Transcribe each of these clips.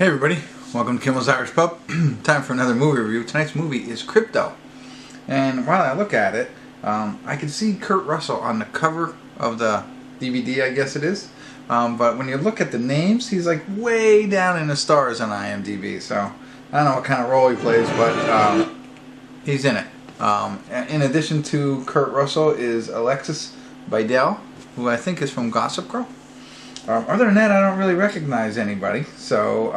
Hey everybody, welcome to Kimmel's Irish Pub. Time for another movie review. Tonight's movie is Crypto. And while I look at it, I can see Kurt Russell on the cover of the DVD, I guess it is. But when you look at the names, he's like way down in the stars on IMDb. So I don't know what kind of role he plays, but he's in it. In addition to Kurt Russell is Alexis Bledel, who I think is from Gossip Girl. Other than that, I don't really recognize anybody, so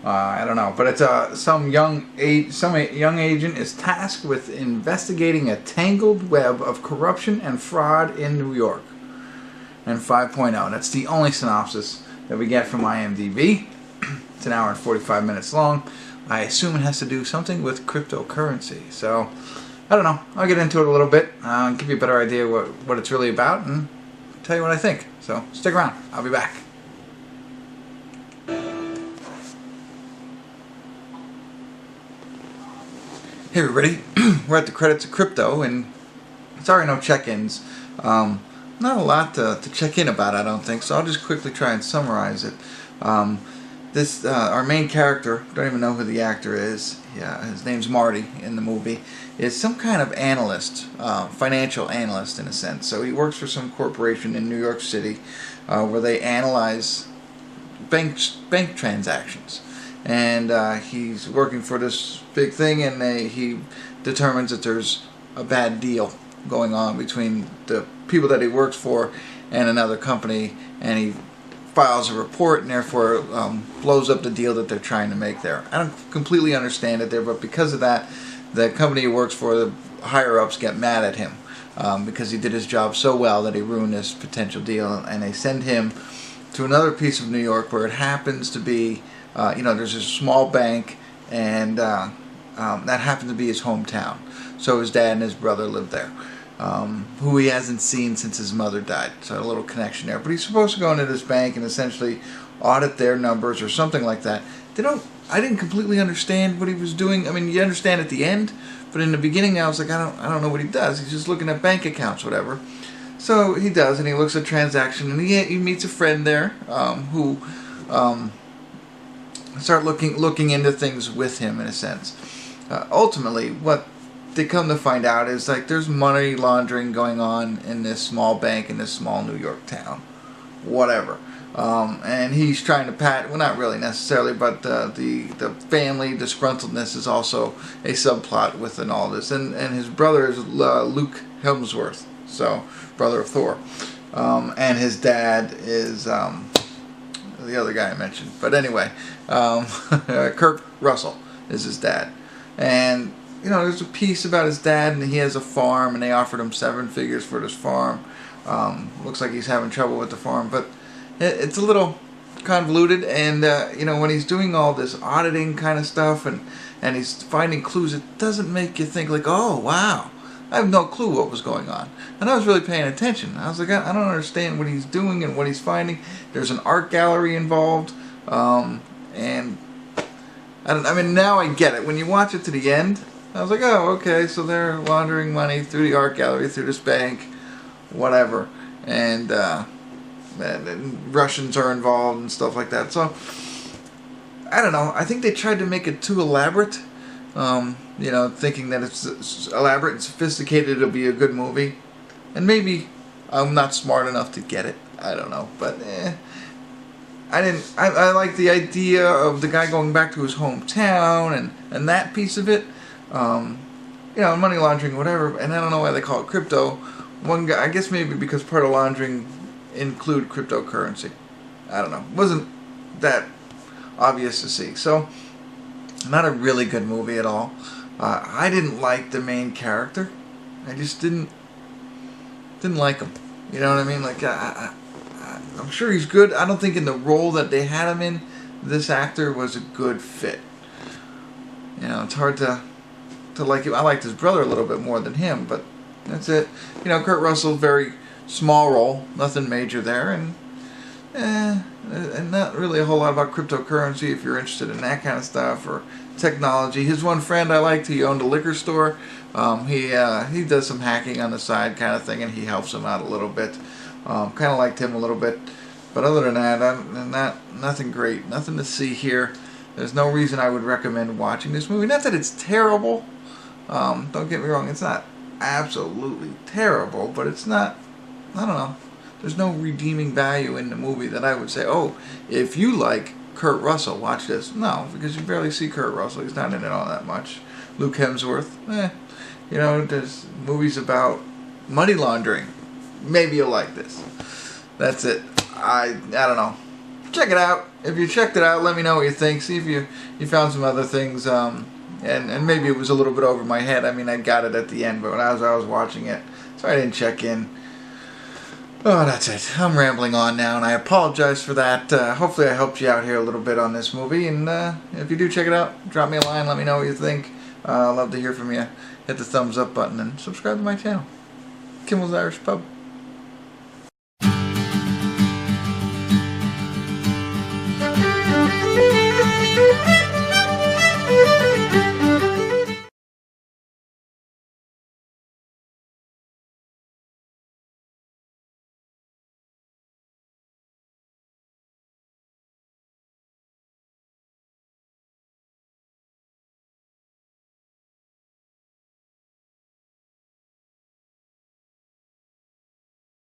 I don't know. But it's some young agent is tasked with investigating a tangled web of corruption and fraud in New York. And 5.0. That's the only synopsis that we get from IMDb. It's an hour and 45 minutes long. I assume it has to do something with cryptocurrency. So I don't know. I'll get into it a little bit, give you a better idea what it's really about, and tell you what I think. So stick around. I'll be back. Hey everybody, we're at the credits of Crypto, and sorry no check-ins. Not a lot to check in about, I don't think, so I'll just quickly try and summarize it. Our main character, don't even know who the actor is, his name's Marty in the movie, is some kind of analyst, financial analyst in a sense. So he works for some corporation in New York City where they analyze bank transactions. And he's working for this big thing, and he determines that there's a bad deal going on between the people that he works for and another company, and he files a report and therefore blows up the deal that they're trying to make there. I don't completely understand it there, but because of that, the company he works for, the higher-ups get mad at him because he did his job so well that he ruined this potential deal, and they send him to another piece of New York where it happens to be, there's a small bank, and that happens to be his hometown. So his dad and his brother live there. Who he hasn't seen since his mother died. So a little connection there. But he's supposed to go into this bank and essentially audit their numbers or something like that. I didn't completely understand what he was doing. I mean, you understand at the end, but in the beginning I was like, I don't know what he does. He's just looking at bank accounts, whatever. So he does, and he looks at transaction, and he meets a friend there who start looking into things with him in a sense. Ultimately, what they come to find out is like there's money laundering going on in this small bank in this small New York town, whatever. And he's trying to well, not really necessarily, but the family disgruntledness is also a subplot within all this. And his brother is Luke Hemsworth, so brother of Thor, and his dad is the other guy I mentioned. But anyway, Kurt Russell is his dad, and there's a piece about his dad, and he has a farm, and they offered him 7 figures for this farm. Looks like he's having trouble with the farm, but it's a little convoluted, and when he's doing all this auditing kind of stuff, and he's finding clues, it doesn't make you think like, oh wow, I have no clue what was going on. And I was really paying attention. I was like, I don't understand what he's doing and what he's finding. There's an art gallery involved, and I mean, now I get it. When you watch it to the end, I was like, oh, okay, so they're laundering money through the art gallery, through this bank, whatever, and Russians are involved and stuff like that. So, I don't know. I think they tried to make it too elaborate, thinking that it's elaborate and sophisticated, it'll be a good movie. And maybe I'm not smart enough to get it. I don't know, but I like the idea of the guy going back to his hometown and that piece of it. Money laundering, whatever, and I don't know why they call it crypto. One guy, I guess maybe because part of laundering include cryptocurrency. I don't know. It wasn't that obvious to see. So, not a really good movie at all. I didn't like the main character. I just didn't like him. You know what I mean? Like, I'm sure he's good. I don't think in the role that they had him in, this actor was a good fit. It's hard to like him. I liked his brother a little bit more than him, but that's it. Kurt Russell, very small role, nothing major there, and not really a whole lot about cryptocurrency if you're interested in that kind of stuff or technology. His one friend I liked, he owned a liquor store. He does some hacking on the side kind of thing, and he helps him out a little bit. Kind of liked him a little bit. But other than that, nothing great, nothing to see here. There's no reason I would recommend watching this movie. Not that it's terrible. Don't get me wrong, it's not absolutely terrible, but it's not, I don't know. There's no redeeming value in the movie that I would say, oh, if you like Kurt Russell, watch this. No, because you barely see Kurt Russell. He's not in it all that much. Luke Hemsworth, you know, there's movies about money laundering. Maybe you'll like this. That's it. I don't know. Check it out. If you checked it out, let me know what you think. See if you found some other things. And maybe it was a little bit over my head. I mean, I got it at the end, but when I was watching it, so I didn't check in. Oh, that's it. I'm rambling on now, and I apologize for that. Hopefully I helped you out here a little bit on this movie, and if you do check it out, drop me a line, let me know what you think. I'd love to hear from you. Hit the thumbs up button and subscribe to my channel. Kimmel's Irish Pub.